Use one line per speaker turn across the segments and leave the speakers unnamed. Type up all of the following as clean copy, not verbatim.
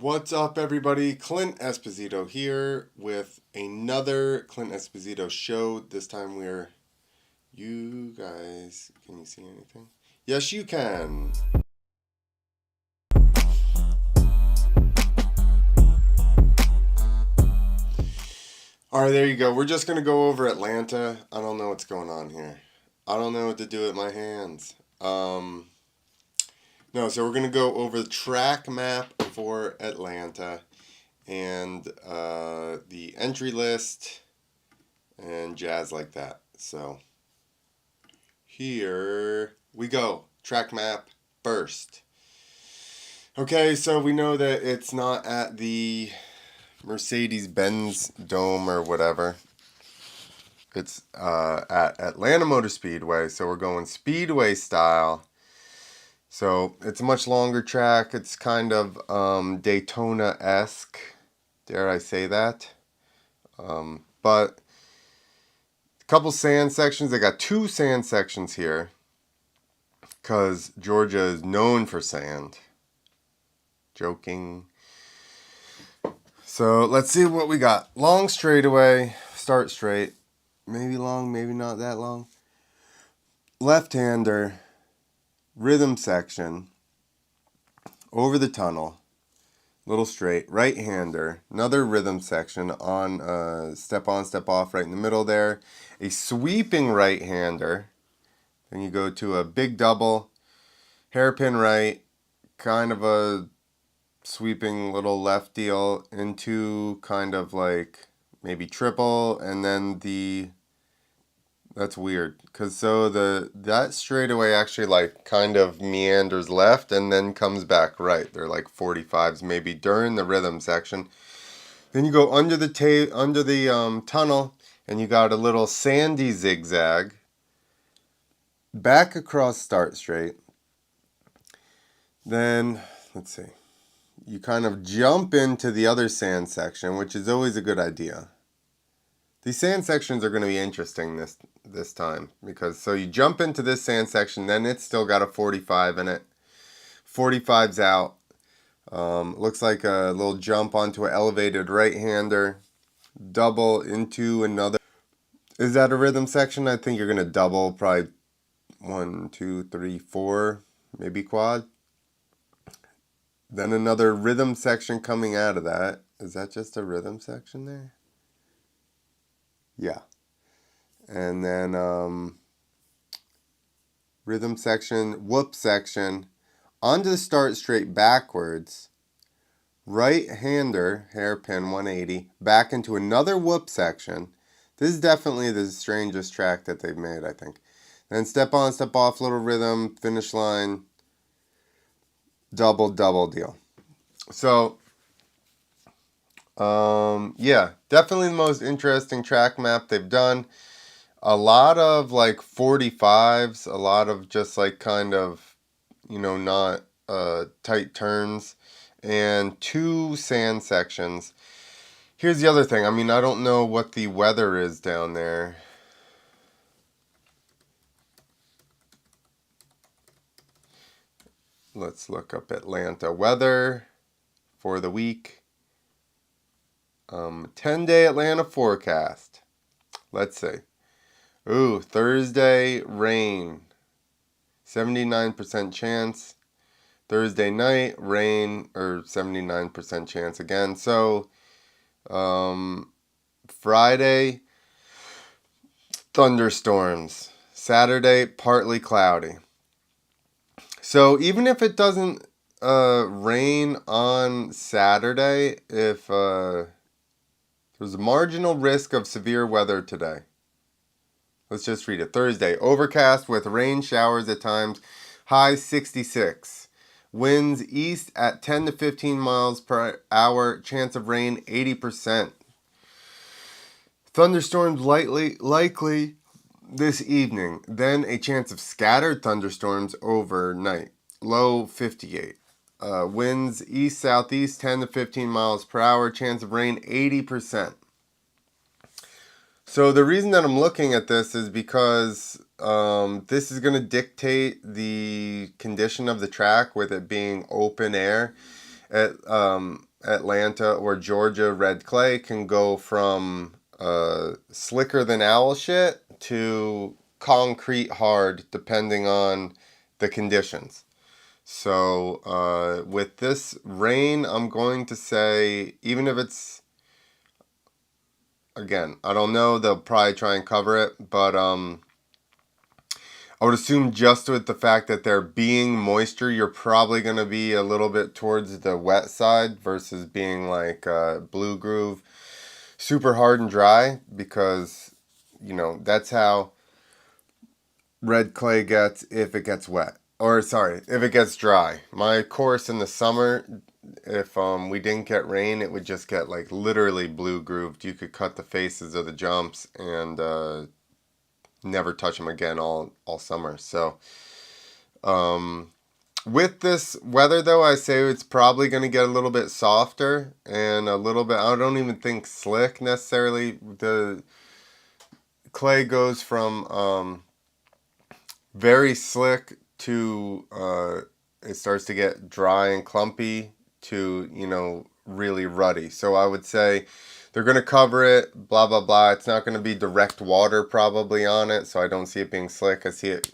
What's up, everybody? Clint Esposito here with another Clint Esposito show. This time you guys, can you see anything? Yes, you can. All right, there you go. We're just going to go over Atlanta. I don't know what's going on here. I don't know what to do with my hands. No, so we're going to go over the track map for Atlanta and the entry list and jazz like that. So here we go. Track map first. Okay, so we know that it's not at the Mercedes-Benz Dome or whatever. It's at Atlanta Motor Speedway, so we're going speedway style. So it's a much longer track. It's kind of Daytona-esque, dare I say that. But a couple sand sections. They got two sand sections here because Georgia is known for sand. Joking. So let's see what we got. Long straightaway, start straight. Maybe long, maybe not that long. Left-hander, rhythm section, over the tunnel, little straight. Right-hander, another rhythm section on step on, step off right in the middle there. A sweeping right-hander. Then you go to a big double, hairpin right, kind of a sweeping little left deal into kind of like maybe triple, and then that's weird because that straightaway actually like kind of meanders left and then comes back right. They're like 45s maybe during the rhythm section. Then you go under the tunnel and you got a little sandy zigzag back across start straight. Then let's see. You kind of jump into the other sand section, which is always a good idea. These sand sections are going to be interesting this time because so you jump into this sand section, then it's still got a 45 in it. 45's out. Looks like a little jump onto an elevated right-hander, double into another. Is that a rhythm section? I think you're going to double probably 1, 2, 3, 4, maybe quad. Then another rhythm section coming out of that. Is that just a rhythm section there? Yeah. And then rhythm section, whoop section, onto the start straight backwards, right-hander, hairpin 180, back into another whoop section. This is definitely the strangest track that they've made, I think. Then step on, step off, little rhythm, finish line, double deal. So, yeah, definitely the most interesting track map they've done. A lot of like 45s, a lot of just like kind of, not tight turns, and two sand sections. Here's the other thing. I mean, I don't know what the weather is down there. Let's look up Atlanta weather for the week. 10-day Atlanta forecast. Let's see. Ooh, Thursday, rain. 79% chance. Thursday night, rain, or 79% chance again. So, Friday, thunderstorms. Saturday, partly cloudy. So even if it doesn't rain on Saturday, if there's a marginal risk of severe weather today. Let's just read it. Thursday, overcast with rain showers at times, high 66. Winds east at 10 to 15 miles per hour, chance of rain 80%. Thunderstorms likely this evening, then a chance of scattered thunderstorms overnight. Low 58. Winds east-southeast 10 to 15 miles per hour. Chance of rain 80%. So the reason that I'm looking at this is because this is going to dictate the condition of the track with it being open air. Atlanta or Georgia red clay can go from slicker than owl shit to concrete hard depending on the conditions. So with this rain, I'm going to say, even if it's, again, I don't know, they'll probably try and cover it, but I would assume just with the fact that there being moisture, you're probably going to be a little bit towards the wet side versus being like Blue Groove, super hard and dry, because, that's how red clay gets if it gets wet. Or, sorry, if it gets dry. My course in the summer, if we didn't get rain, it would just get like literally blue grooved. You could cut the faces of the jumps and never touch them again all summer. So with this weather though, I say it's probably going to get a little bit softer and a little bit, I don't even think slick necessarily. The clay goes from very slick to it starts to get dry and clumpy to really ruddy. So I would say they're going to cover it, blah blah blah. It's not going to be direct water probably on it, so I don't see it being slick. I see it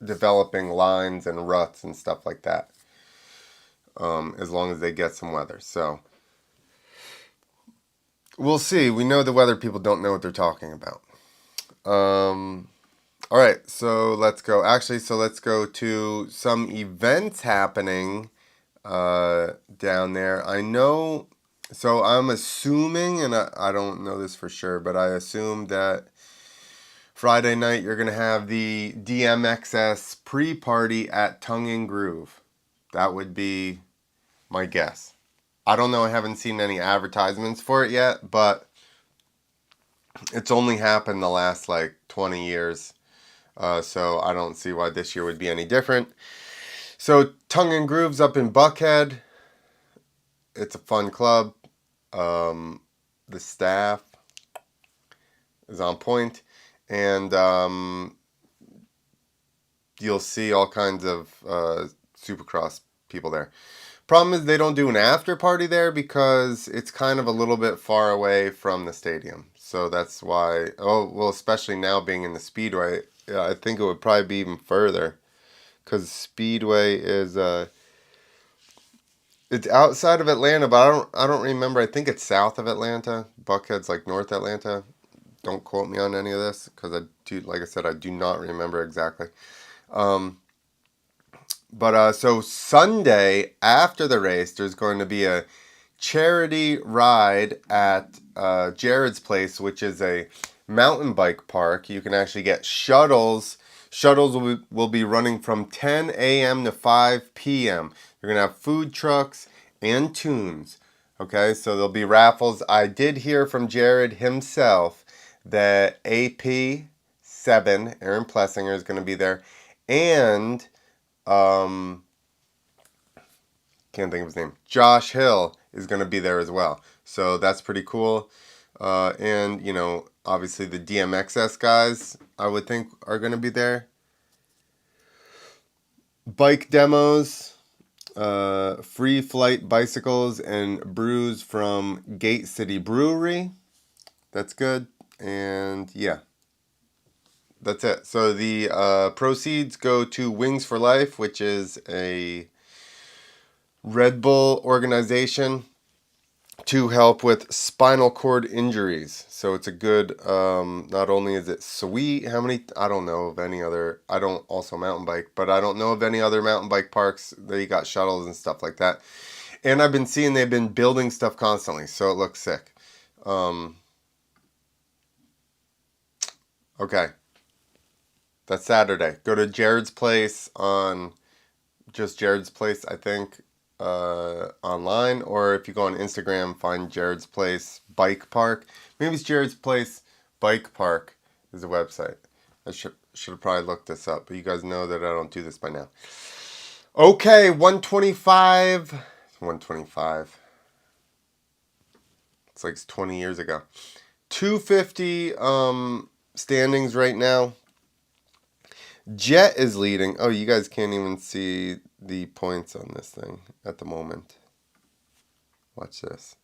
developing lines and ruts and stuff like that, as long as they get some weather. So we'll see. We know the weather people don't know what they're talking about. All right, so let's go. Actually, so let's go to some events happening down there. I know, so I'm assuming, and I don't know this for sure, but I assume that Friday night you're going to have the DMXS pre-party at Tongue and Groove. That would be my guess. I don't know, I haven't seen any advertisements for it yet, but it's only happened the last like 20 years. So I don't see why this year would be any different. So Tongue and Groove's up in Buckhead. It's a fun club. The staff is on point. And you'll see all kinds of supercross people there. Problem is they don't do an after party there because it's kind of a little bit far away from the stadium. So that's why, especially now being in the Speedway, I think it would probably be even further, because Speedway is it's outside of Atlanta, but I don't remember. I think it's south of Atlanta. Buckhead's like North Atlanta. Don't quote me on any of this, because like I said, I do not remember exactly. But so Sunday after the race, there's going to be a charity ride at Jared's Place, which is a mountain bike park. You can actually get shuttles. Shuttles will be running from 10 a.m. to 5 p.m. You're going to have food trucks and tunes. Okay, so there'll be raffles. I did hear from Jared himself that AP7, Aaron Plessinger, is going to be there. And can't think of his name. Josh Hill is going to be there as well. So that's pretty cool. And, obviously the DMXS guys, I would think, are going to be there. Bike demos, free flight bicycles, and brews from Gate City Brewery. That's good. And, yeah. That's it. So the proceeds go to Wings for Life, which is a Red Bull organization to help with spinal cord injuries. So it's a good, not only is it sweet, I don't know of any other, I don't also mountain bike, but I don't know of any other mountain bike parks that you got shuttles and stuff like that. And I've been seeing they've been building stuff constantly, so it looks sick. Okay. That's Saturday. Go to Jared's Place on just Jared's Place, I think, online. Or if you go on Instagram, find Jared's Place Bike Park. Maybe it's Jared's Place Bike Park is the website. I should have probably looked this up, but you guys know that I don't do this by now. Okay, 125. 125. It's like 20 years ago. 250 standings right now. Jet is leading. Oh, you guys can't even see the points on this thing at the moment. Watch this.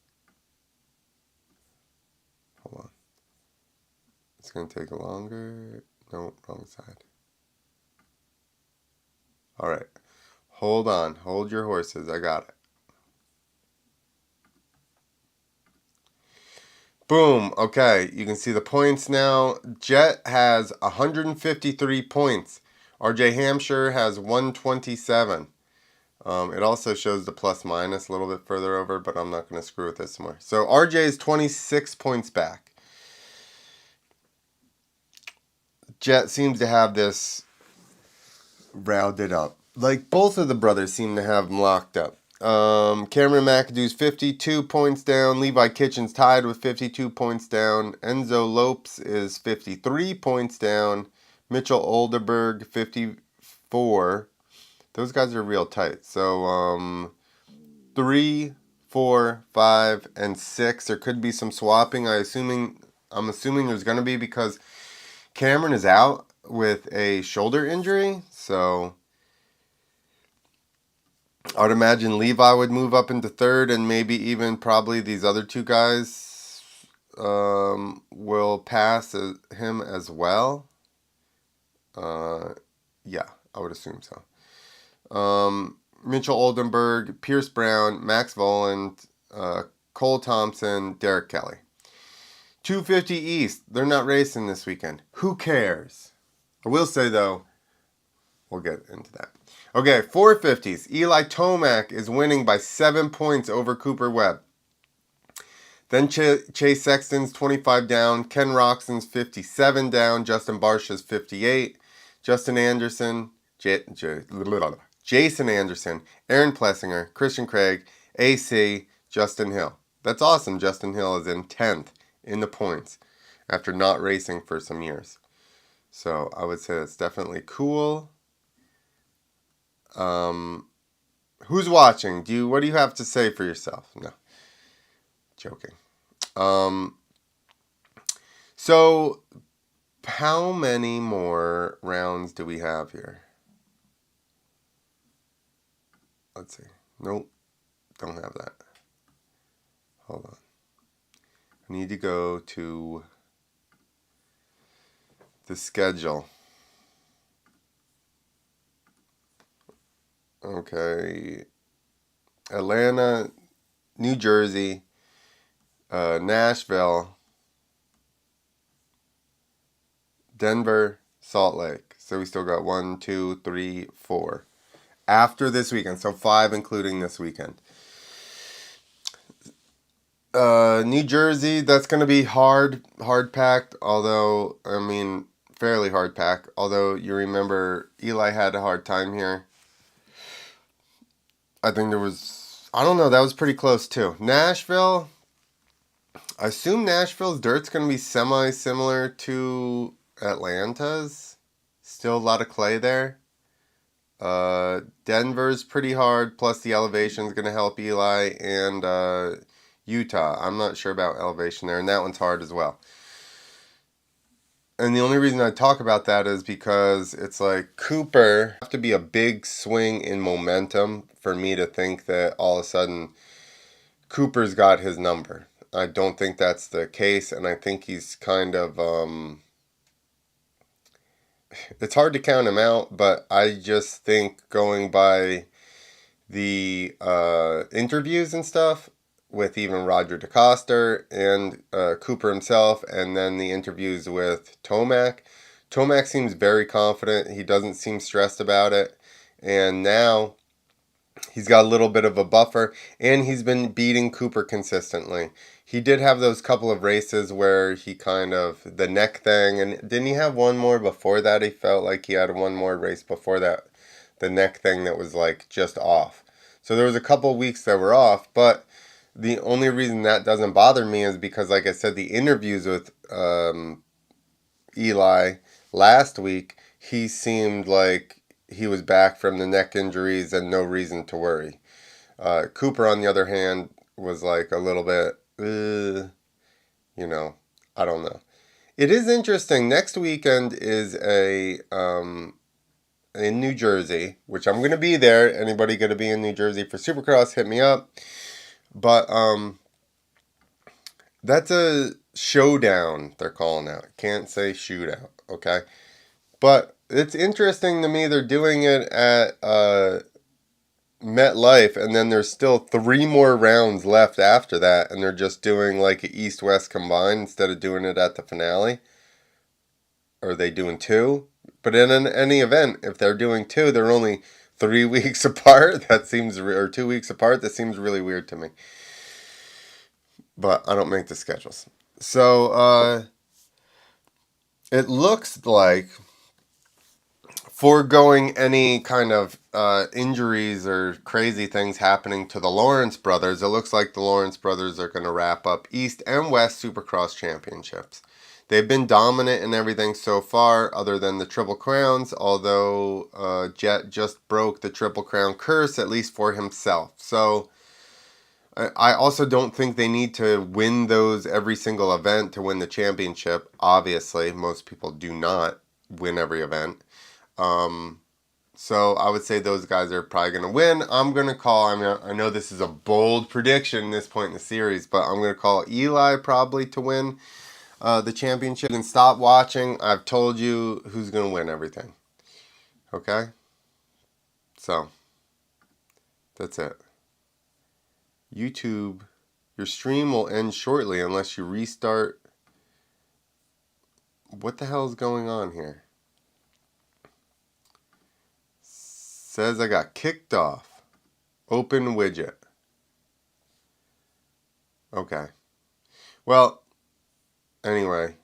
Hold on. It's going to take longer. No, wrong side. All right. Hold on. Hold your horses. I got it. Boom. Okay. You can see the points now. Jet has 153 points. RJ Hampshire has 127. It also shows the plus minus a little bit further over, but I'm not going to screw with this more. So RJ is 26 points back. Jet seems to have this rounded up. Like both of the brothers seem to have them locked up. Cameron McAdoo's 52 points down. Levi Kitchens tied with 52 points down. Enzo Lopes is 53 points down. Mitchell Olderberg 54. Those guys are real tight. So 3, 4, 5, and 6. There could be some swapping. I'm assuming there's going to be because Cameron is out with a shoulder injury. So I would imagine Levi would move up into third, and maybe even probably these other two guys will pass him as well. Yeah, I would assume so. Mitchell Oldenburg, Pierce Brown, Max Voland, Cole Thompson, Derek Kelly. 250 East, they're not racing this weekend. Who cares? I will say, though, we'll get into that. Okay, 450s. Eli Tomac is winning by 7 points over Cooper Webb. Then Chase Sexton's 25 down. Ken Roxon's 57 down. Justin Barsha's 58. Justin Anderson, Jason Anderson, Aaron Plessinger, Christian Craig, AC, Justin Hill. That's awesome. Justin Hill is in 10th in the points after not racing for some years. So I would say that's definitely cool. Who's watching? What do you have to say for yourself? No. Joking. So how many more rounds do we have here? Let's see. Nope. Don't have that. Hold on. I need to go to the schedule. Okay. Atlanta, New Jersey, Nashville, Denver, Salt Lake. So we still got 1, 2, 3, 4. After this weekend. So 5 including this weekend. New Jersey, that's going to be hard packed. Although, fairly hard packed. Although you remember Eli had a hard time here. I think that was pretty close too. Nashville, I assume Nashville's dirt's going to be semi-similar to Atlanta's. Still a lot of clay there. Denver's pretty hard, plus the elevation's going to help Eli, and Utah. I'm not sure about elevation there, and that one's hard as well. And the only reason I talk about that is because it's like Cooper have to be a big swing in momentum for me to think that all of a sudden Cooper's got his number. I don't think that's the case, and I think he's kind of it's hard to count him out, but I just think going by the interviews and stuff with even Roger DeCoster and Cooper himself, and then the interviews with Tomac. Tomac seems very confident. He doesn't seem stressed about it. And now he's got a little bit of a buffer, and he's been beating Cooper consistently. He did have those couple of races where he the neck thing, and didn't he have one more before that? He felt like he had one more race before that, the neck thing that was like just off. So there was a couple of weeks that were off, but the only reason that doesn't bother me is because, like I said, the interviews with Eli last week, he seemed like he was back from the neck injuries and no reason to worry. Cooper, on the other hand, was like a little bit, I don't know. It is interesting. Next weekend is in New Jersey, which I'm going to be there. Anybody going to be in New Jersey for Supercross, hit me up. But that's a showdown, they're calling out. Can't say shootout, okay? But it's interesting to me they're doing it at MetLife, and then there's still 3 more rounds left after that, and they're just doing like an East-West combine instead of doing it at the finale. Or are they doing 2? But in any event, if they're doing 2, they're only 3 weeks apart. That seems, or 2 weeks apart. That seems really weird to me. But I don't make the schedules. So it looks like, foregoing any kind of injuries or crazy things happening to the Lawrence brothers, it looks like the Lawrence brothers are going to wrap up East and West Supercross championships. They've been dominant in everything so far, other than the Triple Crowns, although Jet just broke the Triple Crown curse, at least for himself. So I also don't think they need to win those every single event to win the championship. Obviously, most people do not win every event. So I would say those guys are probably going to win. I'm going to call, I know this is a bold prediction at this point in the series, but I'm going to call Eli probably to win the championship. And stop watching. I've told you who's going to win everything. Okay? So, that's it. YouTube, your stream will end shortly unless you restart. What the hell is going on here? Says I got kicked off. Open widget. Okay. Well, anyway,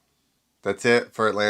that's it for Atlanta.